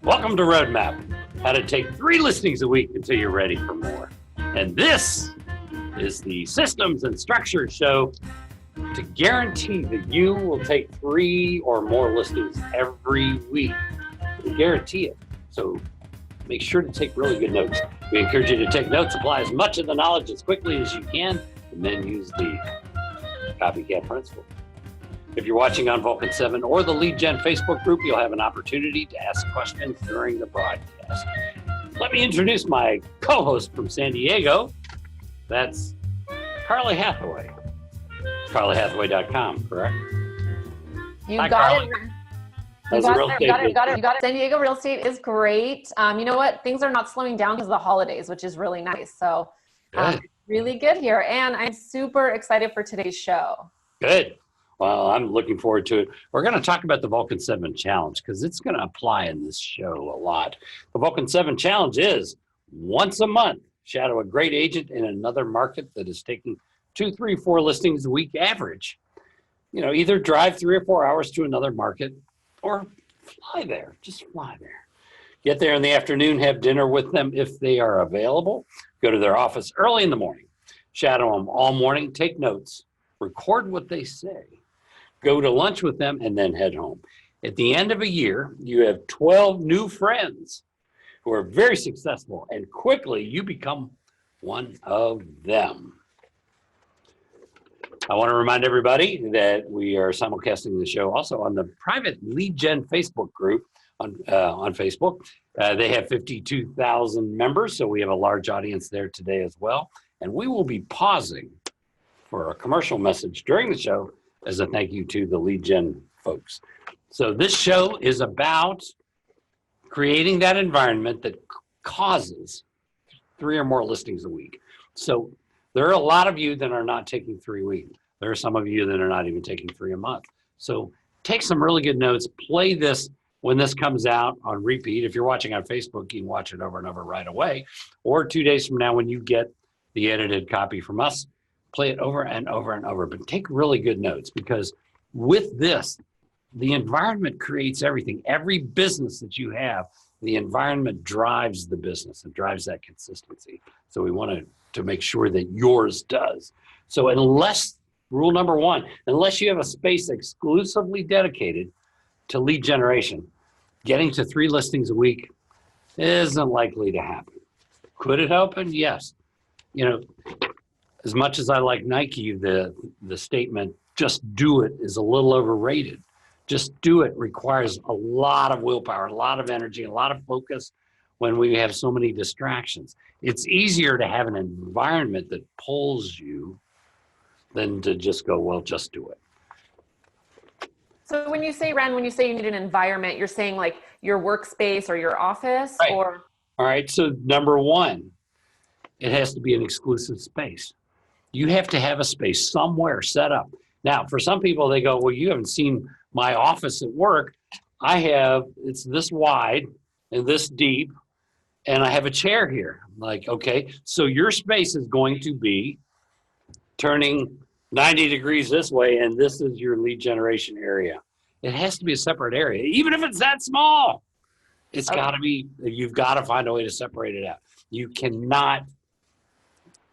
Welcome to Roadmap, how to take 3 listings a week until you're ready for more. And this is the systems and structure show to guarantee that you will take 3 or more listings every week. We guarantee it. So make sure to take really good notes. We encourage you to take notes, apply as much of the knowledge as quickly as you can, and then use the copycat principle. If you're watching on Vulcan7 or the Lead Gen Facebook group, you'll have an opportunity to ask questions during the broadcast. Let me introduce my co-host from San Diego. That's Carly Hathaway. CarlyHathaway.com, correct? You Hi, got Carly. it. You got it. San Diego real estate is great. You know what? Things are not slowing down because of the holidays, which is really nice. So really good here. And I'm super excited for today's show. Good. Well, I'm looking forward to it. We're going to talk about the Vulcan7 Challenge because it's going to apply in this show a lot. The Vulcan7 Challenge is once a month, shadow a great agent in another market that is taking 2, 3, 4 listings a week average. You know, either drive 3 or 4 hours to another market or fly there. Just fly there. Get there in the afternoon, have dinner with them if they are available. Go to their office early in the morning. Shadow them all morning. Take notes. Record what they say. Go to lunch with them, and then head home. At the end of a year, you have 12 new friends who are very successful, and quickly you become one of them. I want to remind everybody that we are simulcasting the show also on the private Lead Gen Facebook group on Facebook. They have 52,000 members, so we have a large audience there today as well. And we will be pausing for a commercial message during the show as a thank you to the Lead Gen folks. So this show is about creating that environment that causes 3 or more listings a week. So there are a lot of you that are not taking 3 weeks. There are some of you that are not even taking 3 a month. So take some really good notes. Play this when this comes out on repeat. If you're watching on Facebook, you can watch it over and over right away. Or 2 days from now when you get the edited copy from us, play it over and over and over, but take really good notes because with this, the environment creates everything. Every business that you have, the environment drives the business and drives that consistency. So we want to make sure that yours does. So rule number 1, unless you have a space exclusively dedicated to lead generation, getting to 3 listings a week isn't likely to happen. Could it happen? Yes. You know, as much as I like Nike, the statement, just do it, is a little overrated. Just do it requires a lot of willpower, a lot of energy, a lot of focus when we have so many distractions. It's easier to have an environment that pulls you than to just go, well, just do it. So when you say, Ren, when you say you need an environment, you're saying like your workspace or your office? Right. Or all right, so number 1, it has to be an exclusive space. You have to have a space somewhere set up. Now, for some people, they go, well, you haven't seen my office at work. It's this wide and this deep, and I have a chair here. Like, okay, so your space is going to be turning 90 degrees this way, and this is your lead generation area. It has to be a separate area, even if it's that small. It's got to be, you've got to find a way to separate it out. You cannot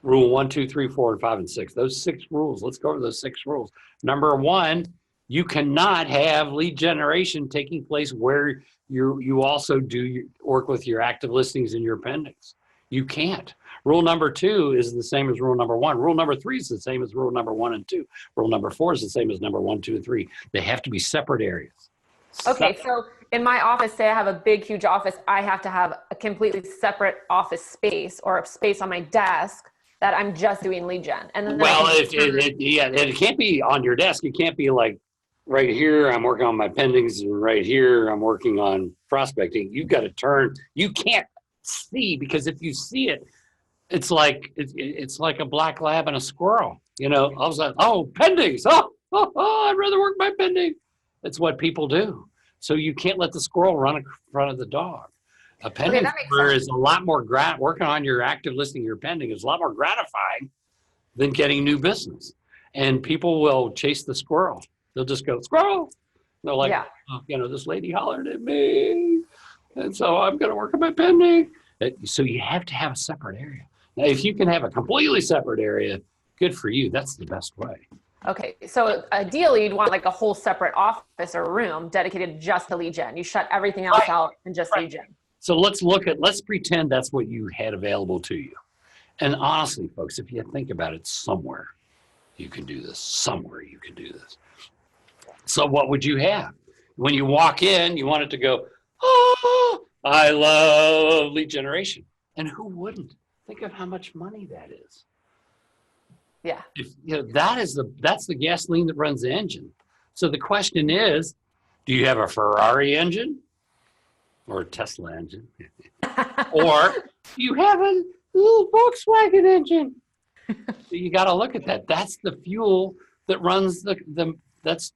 rule 1, 2, 3, 4, and 5, and 6. Those 6 rules. Let's go over those 6 rules. Number 1, you cannot have lead generation taking place where you also work with your active listings and your pendings. You can't. Rule number 2 is the same as rule number 1. Rule number 3 is the same as rule number 1 and 2. Rule number 4 is the same as number 1, 2, and 3. They have to be separate areas. okay, so in my office, say I have a big, huge office, I have to have a completely separate office space or a space on my desk that I'm just doing lead gen. And then it can't be on your desk. It can't be like right here, I'm working on my pendings, and right here, I'm working on prospecting. You've got to turn. You can't see, because if you see it, it's like a black lab and a squirrel. You know, I was like, oh, pendings. Oh, I'd rather work my pending. It's what people do. So you can't let the squirrel run in front of the dog. A pending is a lot more working on your active listing, your pending is a lot more gratifying than getting new business. And people will chase the squirrel. They'll just go, squirrel. They're like, oh, this lady hollered at me. And so I'm going to work on my pending. So you have to have a separate area. Now, if you can have a completely separate area, good for you. That's the best way. Okay. So ideally you'd want like a whole separate office or room dedicated just to lead gen. You shut everything else out and just lead gen. So let's pretend that's what you had available to you. And honestly, folks, if you think about it, somewhere you can do this. Somewhere you can do this. So what would you have? When you walk in, you want it to go, oh, I love lead generation. And who wouldn't? Think of how much money that is. Yeah. That's the gasoline that runs the engine. So the question is, do you have a Ferrari engine or a Tesla engine? Or do you have a little Volkswagen engine? So you got to look at that. That's the fuel that runs that's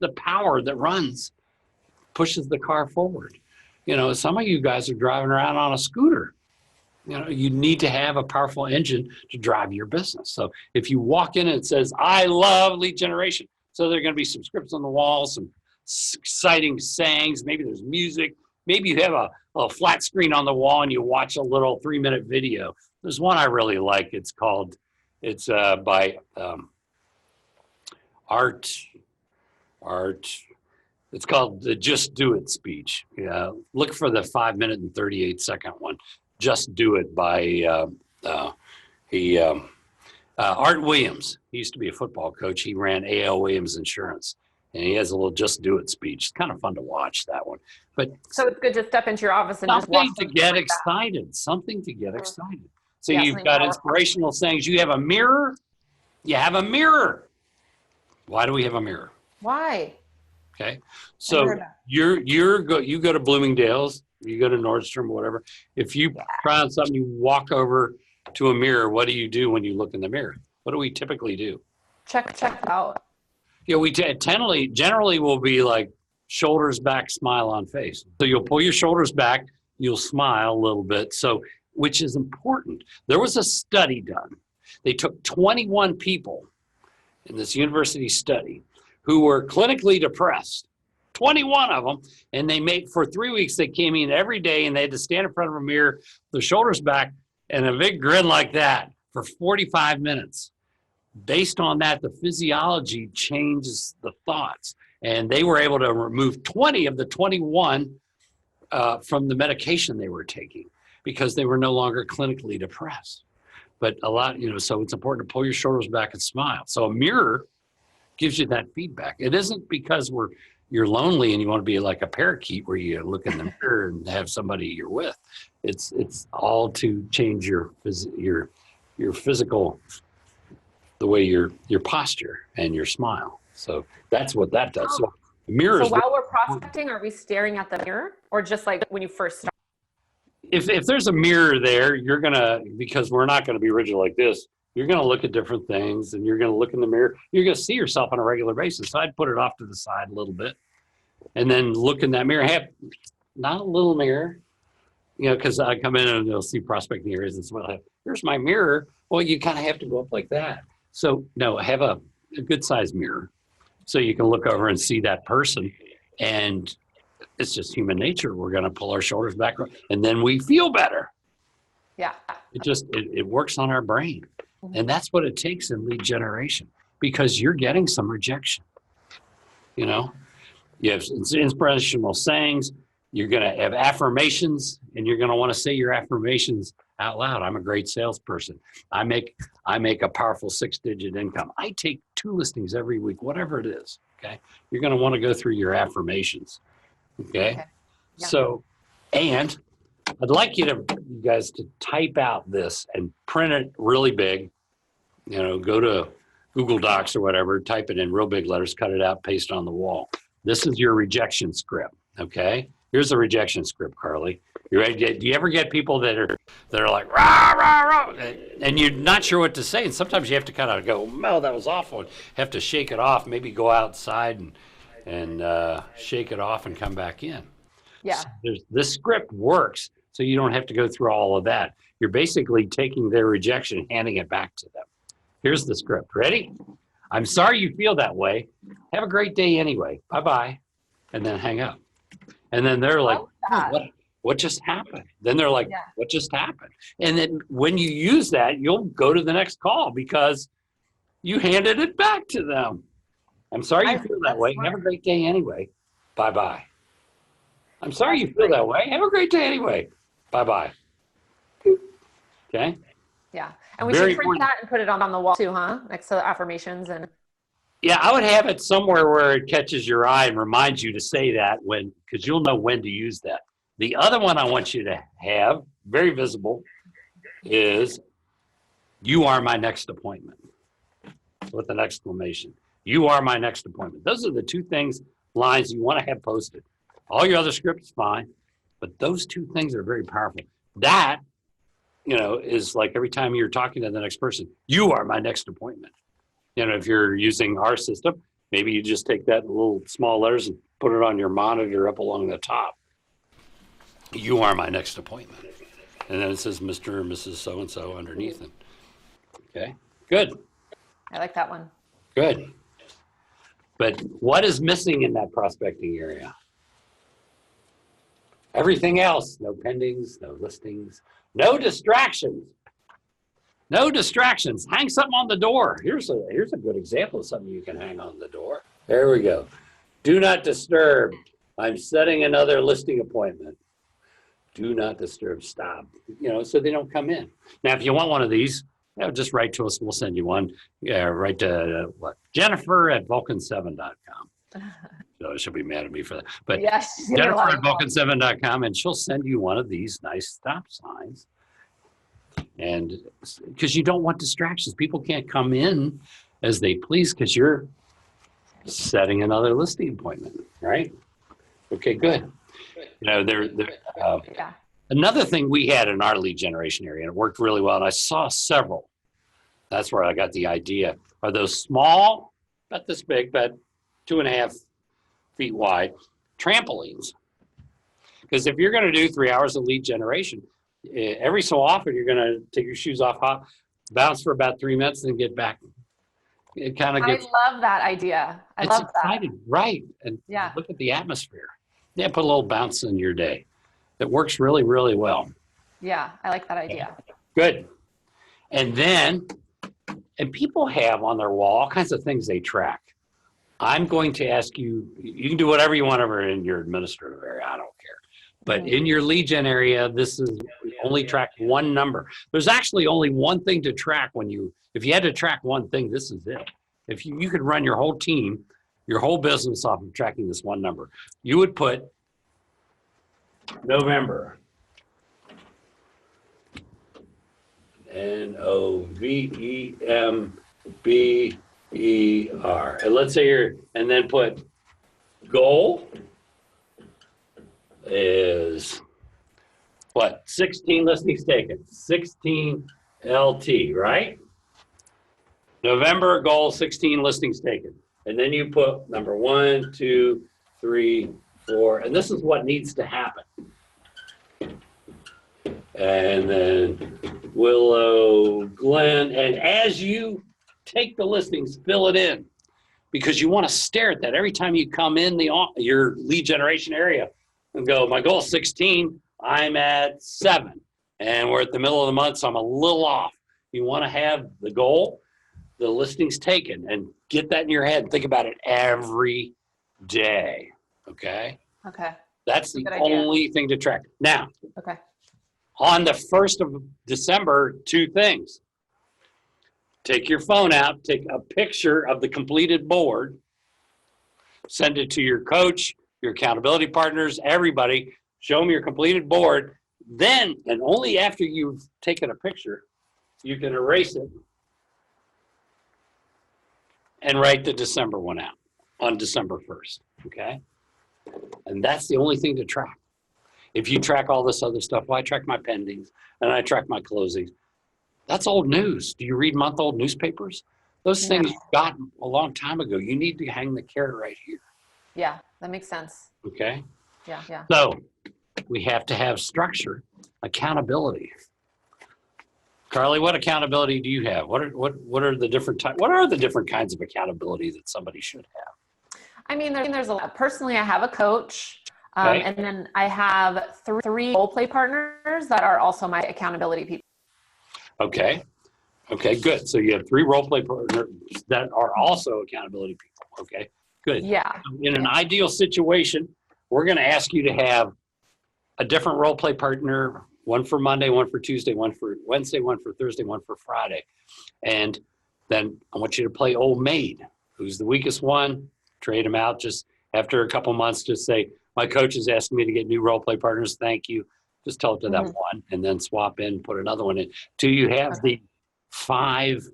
the power that pushes the car forward. Some of you guys are driving around on a scooter. You need to have a powerful engine to drive your business. So if you walk in and it says, I love lead generation. So there are going to be some scripts on the wall, some exciting sayings. Maybe there's music. Maybe you have a flat screen on the wall and you watch a little 3-minute video. There's one I really like. It's by Art. It's called the Just Do It speech. Look for the 5-minute and 38-second one. Just Do It by Art Williams. He used to be a football coach. He ran A.L. Williams Insurance, and he has a little Just Do It speech. It's kind of fun to watch that one. But so it's good to step into your office and just watch something to get excited. Something to get excited. So you've got inspirational sayings. You have a mirror. You have a mirror. Why do we have a mirror? Why? Okay, so you go to Bloomingdale's, you go to Nordstrom, whatever. If you try on something, you walk over to a mirror. What do you do when you look in the mirror? What do we typically do? Check it out. We generally will be like shoulders back, smile on face. So you'll pull your shoulders back, you'll smile a little bit. So, which is important. There was a study done. They took 21 people in this university study who were clinically depressed, 21 of them, and for 3 weeks, they came in every day and they had to stand in front of a mirror, their shoulders back, and a big grin like that for 45 minutes. Based on that, the physiology changes the thoughts, and they were able to remove 20 of the 21 from the medication they were taking because they were no longer clinically depressed. But so it's important to pull your shoulders back and smile. So a mirror gives you that feedback. It isn't because you're lonely and you want to be like a parakeet where you look in the mirror and have somebody you're with. It's all to change your physical, the way your posture and your smile. So that's what that does. So the mirror. So while we're prospecting, are we staring at the mirror, or just like when you first start? If there's a mirror there, because we're not going to be rigid like this, you're going to look at different things and you're going to look in the mirror. You're going to see yourself on a regular basis. So I'd put it off to the side a little bit and then look in that mirror. Have not a little mirror, because I come in and they'll see prospecting areas and so here's my mirror. Well, you kind of have to go up like that. So no, have a good sized mirror so you can look over and see that person. And it's just human nature. We're going to pull our shoulders back and then we feel better. Yeah. It works on our brain. And that's what it takes in lead generation because you're getting some rejection. You have inspirational sayings. You're going to have affirmations and you're going to want to say your affirmations out loud. I'm a great salesperson. I make a powerful 6-digit income. I take 2 listings every week, whatever it is. Okay. You're going to want to go through your affirmations. Okay. Yeah. So, and I'd like you guys to type out this and print it really big. Go to Google Docs or whatever, type it in real big letters, cut it out, paste it on the wall. This is your rejection script. Okay. Here's the rejection script, Carly. You ready? Do you ever get people that are like, rah, rah, rah, and you're not sure what to say? And sometimes you have to kind of go, oh, that was awful. And have to shake it off, maybe go outside and shake it off and come back in. Yeah. So this script works. So you don't have to go through all of that. You're basically taking their rejection and handing it back to them. Here's the script. Ready? I'm sorry you feel that way. Have a great day anyway. Bye-bye. And then hang up. And then they're like, what just happened? Then they're like, Yeah. what just happened? And then when you use that, you'll go to the next call because you handed it back to them. I'm sorry you feel that way. Smart. Have a great day anyway. Bye-bye. I'm sorry you feel that way. Have a great day anyway. Bye-bye. Okay? Yeah. And we should print that and put it on the wall too, huh? Next to the affirmations. And yeah, I would have it somewhere where it catches your eye and reminds you to say that because you'll know when to use that. The other one I want you to have, very visible, is you are my next appointment with an exclamation. You are my next appointment. Those are the two lines you want to have posted. All your other scripts, fine, but those two things are very powerful. That, is like every time you're talking to the next person, you are my next appointment. If you're using our system, maybe you just take that in little small letters and put it on your monitor up along the top. You are my next appointment. And then it says Mr. or Mrs. So-and-so underneath it. Okay, good. I like that one. Good. But what is missing in that prospecting area? Everything else, no pendings, no listings, no distractions. No distractions. Hang something on the door. Here's a good example of something you can hang on the door. There we go. Do not disturb. I'm setting another listing appointment. Do not disturb. Stop. So they don't come in. Now, if you want one of these, just write to us. We'll send you one. Yeah, write to Jennifer at Vulcan7.com. So she'll be mad at me for that. But yes, Jennifer at Vulcan7.com, and she'll send you one of these nice stop signs. And because you don't want distractions, people can't come in as they please because you're setting another listing appointment, right? Okay, good. Another thing we had in our lead generation area, and it worked really well, and I saw several. That's where I got the idea. Are those small, not this big, but 2.5 feet wide trampolines? Because if you're going to do 3 hours of lead generation, every so often you're going to take your shoes off, bounce for about 3 minutes, and get back. It kind of gets. I love that idea. I love exciting, that. Right? And look at the atmosphere. Yeah, put a little bounce in your day. It works really, really well. Yeah, I like that idea. Good. And people have on their wall all kinds of things they track. I'm going to ask you, you can do whatever you want over in your administrative area. I don't care. But in your lead gen area, this is only track one number. There's actually only one thing to track if you had to track one thing, this is it. If you could run your whole team, your whole business off of tracking this one number, you would put November. November. And let's say and then put goal is what? 16 listings taken. 16 LT, right? November goal, 16 listings taken. And then you put number 1, 2, 3, 4, and this is what needs to happen. And then Willow, Glen, and as you take the listings, fill it in because you want to stare at that every time you come in your lead generation area and go, my goal is 16, I'm at 7, and we're at the middle of the month, so I'm a little off. You want to have the goal, the listings taken, and get that in your head and think about it every day, okay? Okay. That's the only thing to track. Now, okay. On the 1st of December, 2 things. Take your phone out, take a picture of the completed board, send it to your coach, your accountability partners, everybody, show them your completed board. Then, and only after you've taken a picture, you can erase it and write the December one out on December 1st, okay? And that's the only thing to track. If you track all this other stuff, well, I track my pendings and I track my closings. That's old news. Do you read month-old newspapers? Those things you got a long time ago. You need to hang the carrot right here. Yeah, that makes sense. Okay? Yeah. So we have to have structure, accountability. Carly, what accountability do you have? What are the different kinds of accountability that somebody should have? I mean, there's a lot. Personally, I have a coach. Okay. And then I have three role play partners that are also my accountability people. Okay. Okay, good. So you have 3 role play partners that are also accountability people. Okay, good. Yeah. So in an ideal situation, we're going to ask you to have a different role play partner, one for Monday, one for Tuesday, one for Wednesday, one for Thursday, one for Friday. And then I want you to play old maid. Who's the weakest one? Trade them out. Just after a couple months, just say, my coach is asking me to get new role play partners. Thank you. Just tell it to that one and then swap in, put another one in. Till you have the 5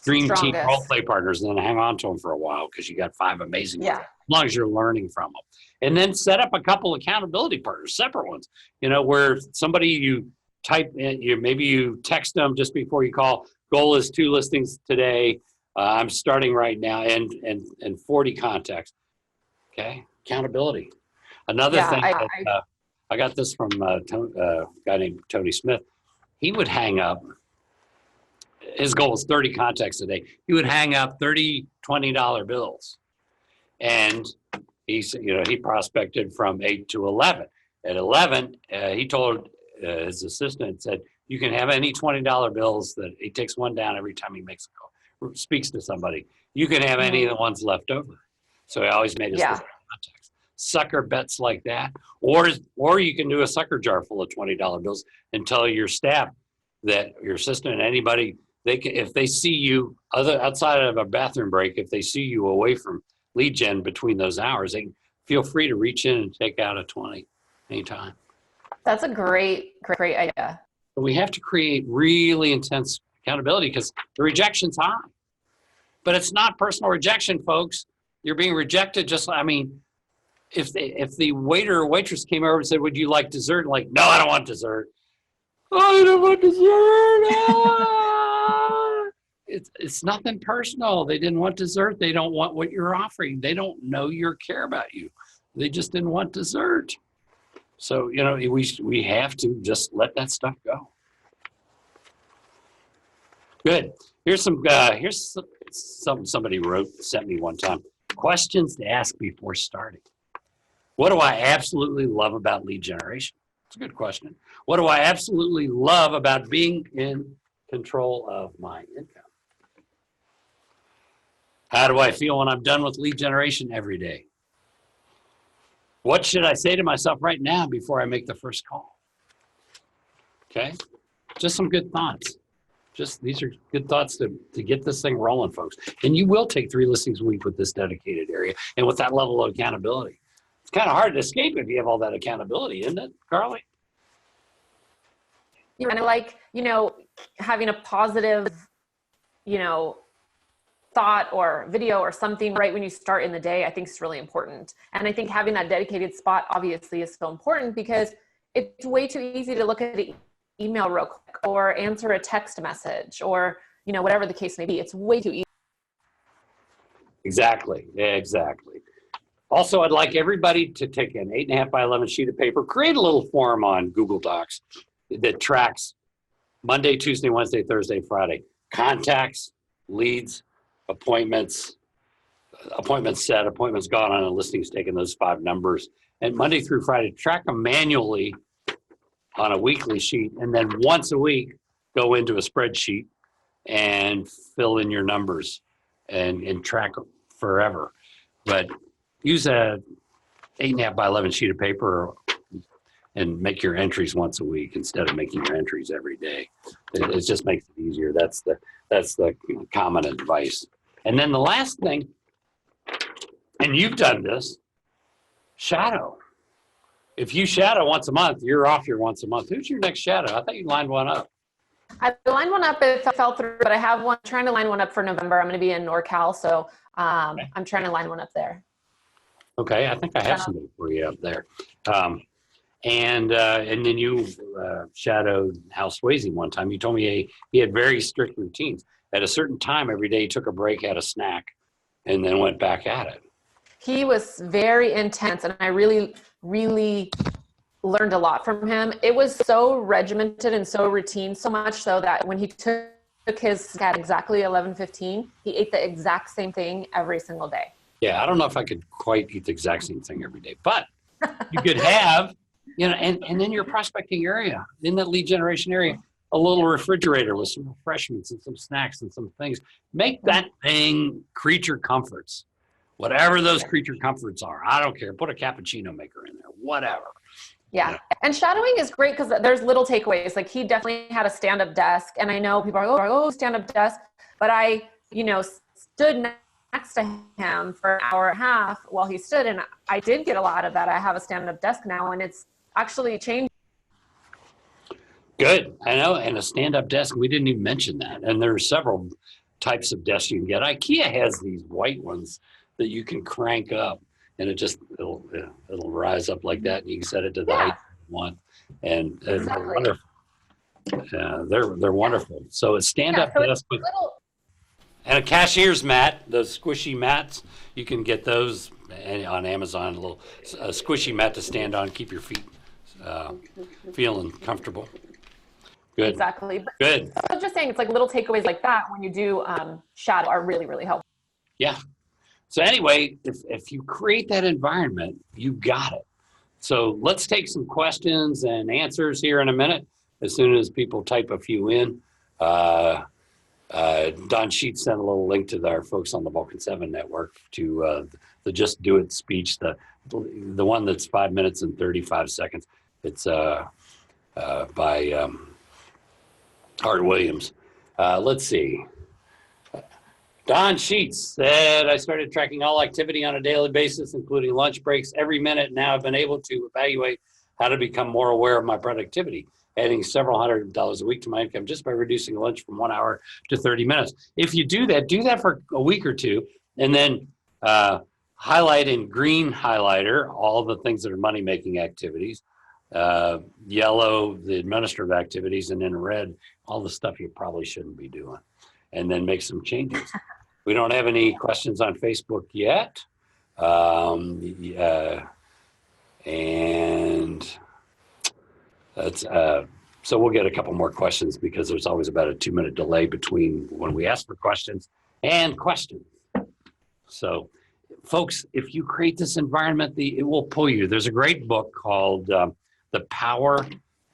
dream team role play partners, and then hang on to them for a while because you got 5 amazing ones, as long as you're learning from them. And then set up a couple accountability partners, separate ones, where somebody you type in, maybe you text them just before you call, goal is 2 listings today. I'm starting right now, and 40 contacts. Okay, accountability. Another thing, I got this from a guy named Tony Smith. He would hang up, his goal was 30 contacts a day. He would hang up 30 $20 bills. And he prospected from 8 to 11. At 11, he told his assistant, said, you can have any $20 bills that he takes one down every time he makes a call, speaks to somebody. You can have any of the ones left over. So he always made his list of contacts. Sucker bets like that. Or you can do a sucker jar full of $20 bills and tell your staff that your assistant and anybody, if they see you outside of a bathroom break, if they see you away from lead gen between those hours, they can feel free to reach in and take out a 20 anytime. That's a great idea. But we have to create really intense accountability because the rejection's high. But it's not personal rejection, folks. You're being rejected if the waiter or waitress came over and said, would you like dessert? And like, no, I don't want dessert. I don't want dessert. It's nothing personal. They didn't want dessert. They don't want what you're offering. They don't know you care about you. They just didn't want dessert. So, we have to just let that stuff go. Good. Here's something somebody sent me one time. Questions to ask before starting. What do I absolutely love about lead generation? It's a good question. What do I absolutely love about being in control of my income? How do I feel when I'm done with lead generation every day? What should I say to myself right now before I make the first call? Okay, just some good thoughts. These are good thoughts to get this thing rolling, folks. And you will take 3 listings a week with this dedicated area and with that level of accountability. It's kind of hard to escape if you have all that accountability, isn't it, Carly? You kind of like, having a positive, thought or video or something right when you start in the day, I think is really important. And I think having that dedicated spot obviously is so important because it's way too easy to look at the email real quick or answer a text message or, whatever the case may be. It's way too easy. Exactly. Also, I'd like everybody to take an 8.5 by 11 sheet of paper, create a little form on Google Docs that tracks Monday, Tuesday, Wednesday, Thursday, Friday, contacts, leads, appointments set, appointments gone on, and listings taken, those 5 numbers. And Monday through Friday, track them manually on a weekly sheet. And then once a week, go into a spreadsheet and fill in your numbers and track them forever. But use a 8.5 by 11 sheet of paper and make your entries once a week instead of making your entries every day. It just makes it easier. That's the common advice. And then the last thing, and you've done this, shadow. If you shadow once a month, you're off your once a month. Who's your next shadow? I thought you lined one up. I lined one up. It fell through, but I have one trying to line one up for November. I'm going to be in NorCal, so okay. I'm trying to line one up there. Okay, I think I have somebody for you up there. And then you shadowed Hal Swayze one time. You told me he had very strict routines. At a certain time every day, he took a break, had a snack, and then went back at it. He was very intense, and I really, really learned a lot from him. It was so regimented and so routine, so much so that when he took his at exactly 11:15, he ate the exact same thing every single day. Yeah, I don't know if I could quite eat the exact same thing every day, but you could have, and in your prospecting area, in that lead generation area, a little refrigerator with some refreshments and some snacks and some things. Make that thing creature comforts, whatever those creature comforts are. I don't care. Put a cappuccino maker in there, whatever. Yeah. And shadowing is great because there's little takeaways. Like he definitely had a stand-up desk, and I know people are like, oh, stand-up desk. But I, stood next to him for an hour and a half while he stood, and I did get a lot of that. I have a stand-up desk now, and it's actually changed. Good. I know. And a stand-up desk, we didn't even mention that. And there are several types of desks you can get. IKEA has these white ones that you can crank up, and it'll rise up like that, and you can set it to the height you want. And they're wonderful. They're wonderful. So a stand-up desk with and a cashier's mat, those squishy mats, you can get those on Amazon, a little squishy mat to stand on, keep your feet feeling comfortable. Good. Exactly. Good. I was just saying, it's like little takeaways like that when you do shadow are really, really helpful. Yeah. So anyway, if you create that environment, you got it. So let's take some questions and answers here in a minute. As soon as people type a few in, Don Sheets sent a little link to our folks on the Vulcan7 network to the Just Do It speech, the one that's 5 minutes and 35 seconds. It's by Hart Williams. Let's see. Don Sheets said, I started tracking all activity on a daily basis, including lunch breaks every minute. Now I've been able to evaluate how to become more aware of my productivity, adding several $100s a week to my income just by reducing lunch from 1 hour to 30 minutes. If you do that for a week or two, and then highlight in green highlighter all the things that are money-making activities, yellow, the administrative activities, and in red, all the stuff you probably shouldn't be doing, and then make some changes. We don't have any questions on Facebook yet. And that's so we'll get a couple more questions because there's always about a 2-minute delay between when we ask for questions and questions. So folks, if you create this environment, it will pull you. There's a great book called The Power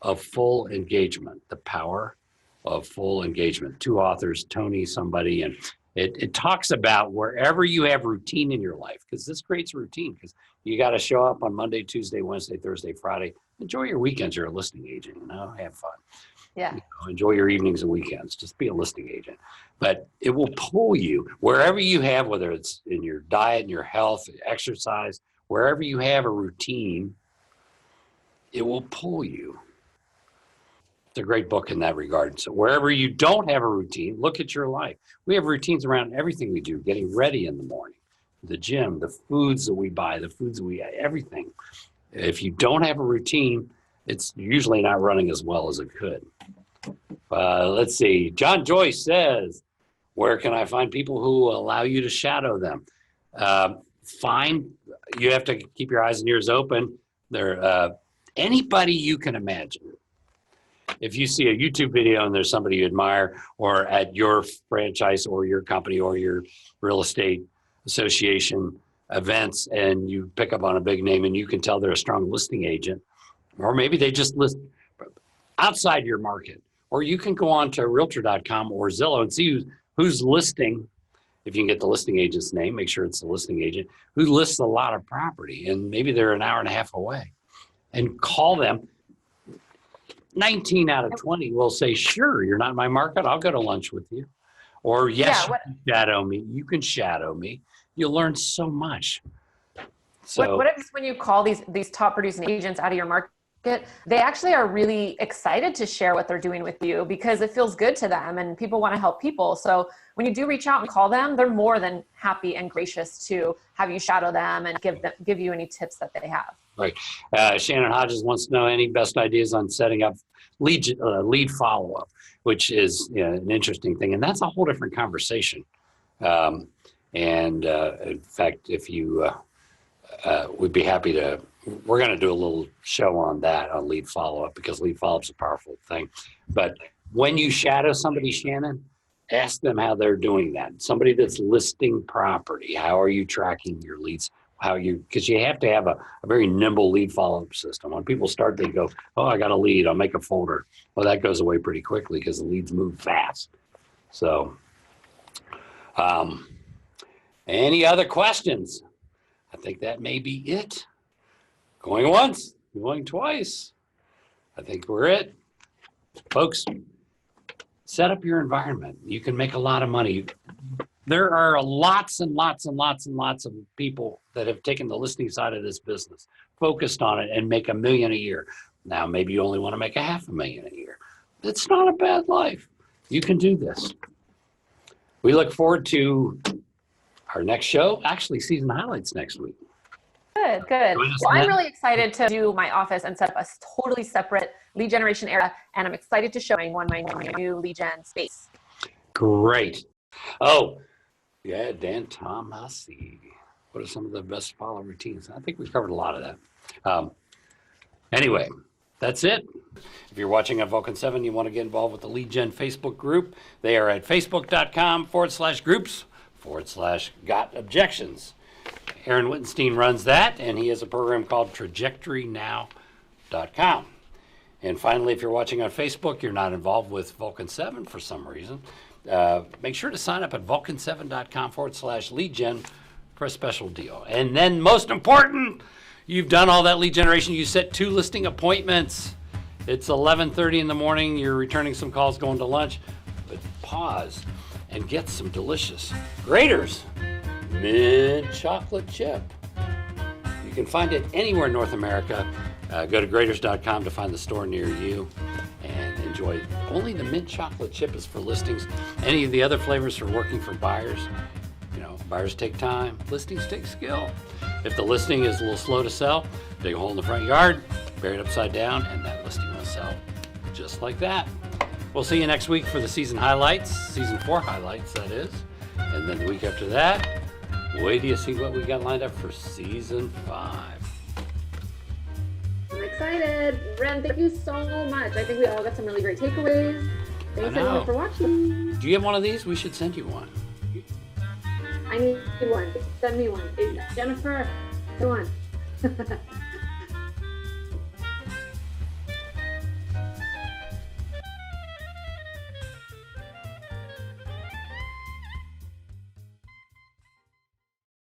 of Full Engagement. The Power of Full Engagement. 2 authors, Tony somebody, and it talks about wherever you have routine in your life, because this creates routine, because you got to show up on Monday, Tuesday, Wednesday, Thursday, Friday. Enjoy your weekends. You're a listing agent, have fun. Yeah. Enjoy your evenings and weekends. Just be a listing agent. But it will pull you wherever you have, whether it's in your diet and your health, exercise, wherever you have a routine, it will pull you. It's a great book in that regard. So wherever you don't have a routine, look at your life. We have routines around everything we do, getting ready in the morning, the gym, the foods that we buy, the foods that we eat, everything. If you don't have a routine, it's usually not running as well as it could. Let's see. John Joyce says, where can I find people who allow you to shadow them? You have to keep your eyes and ears open. Anybody you can imagine. If you see a YouTube video and there's somebody you admire, or at your franchise or your company or your real estate association events, and you pick up on a big name and you can tell they're a strong listing agent, or maybe they just list outside your market, or you can go on to realtor.com or Zillow and see who's listing. If you can get the listing agent's name, make sure it's the listing agent who lists a lot of property, and maybe they're an hour and a half away, and call them. 19 out of 20 will say, sure, you're not in my market, I'll go to lunch with you. Or yes, you can shadow me. You can shadow me. You'll learn so much. So what if when you call these top producing agents out of your market, they actually are really excited to share what they're doing with you because it feels good to them, and people want to help people. So when you do reach out and call them, they're more than happy and gracious to have you shadow them and give you any tips that they have. Right. Shannon Hodges wants to know any best ideas on setting up lead follow-up, which is an interesting thing. And that's a whole different conversation. In fact, if you we'd be happy to, we're going to do a little show on that, on lead follow-up, because lead follow-up is a powerful thing. But when you shadow somebody, Shannon, ask them how they're doing that. Somebody that's listing property, how are you tracking your leads? Because you have to have a very nimble lead follow-up system. When people start, they go, oh, I got a lead, I'll make a folder. Well, that goes away pretty quickly because the leads move fast. So, any other questions? I think that may be it. Going once, going twice. I think we're it. Folks, set up your environment. You can make a lot of money. There are lots and lots and lots and lots of people that have taken the listing side of this business, focused on it, and make $1 million a year. Now, maybe you only want to make $500,000 a year. It's not a bad life. You can do this. We look forward to our next show, actually season highlights next week. Good. Well, I'm really excited to do my office and set up a totally separate lead generation area, and I'm excited to show my new lead gen space. Great. Oh, yeah, Dan Tomasi. What are some of the best follow routines? I think we've covered a lot of that. Anyway, that's it. If you're watching on Vulcan7, you want to get involved with the Lead Gen Facebook group, they are at facebook.com/groups/got-objections. Aaron Wittenstein runs that, and he has a program called trajectorynow.com. And finally, if you're watching on Facebook, you're not involved with Vulcan7 for some reason, make sure to sign up at vulcan7.com/lead-gen for a special deal. And then most important, you've done all that lead generation. You set 2 listing appointments. It's 11:30 in the morning. You're returning some calls, going to lunch. But pause and get some delicious Graeter's mint chocolate chip. You can find it anywhere in North America. Go to Graeters.com to find the store near you and enjoy it. Only the mint chocolate chip is for listings. Any of the other flavors are working for buyers. Buyers take time, listings take skill. If the listing is a little slow to sell, dig a hole in the front yard, bury it upside down, and that listing will sell just like that. We'll see you next week for the season highlights, season 4 highlights, that is. And then the week after that, wait till you see what we got lined up for season 5. I'm excited. Ren, thank you so much. I think we all got some really great takeaways. Thanks everyone for watching. Do you have one of these? We should send you one. I need one. Send me one. Jennifer, come on.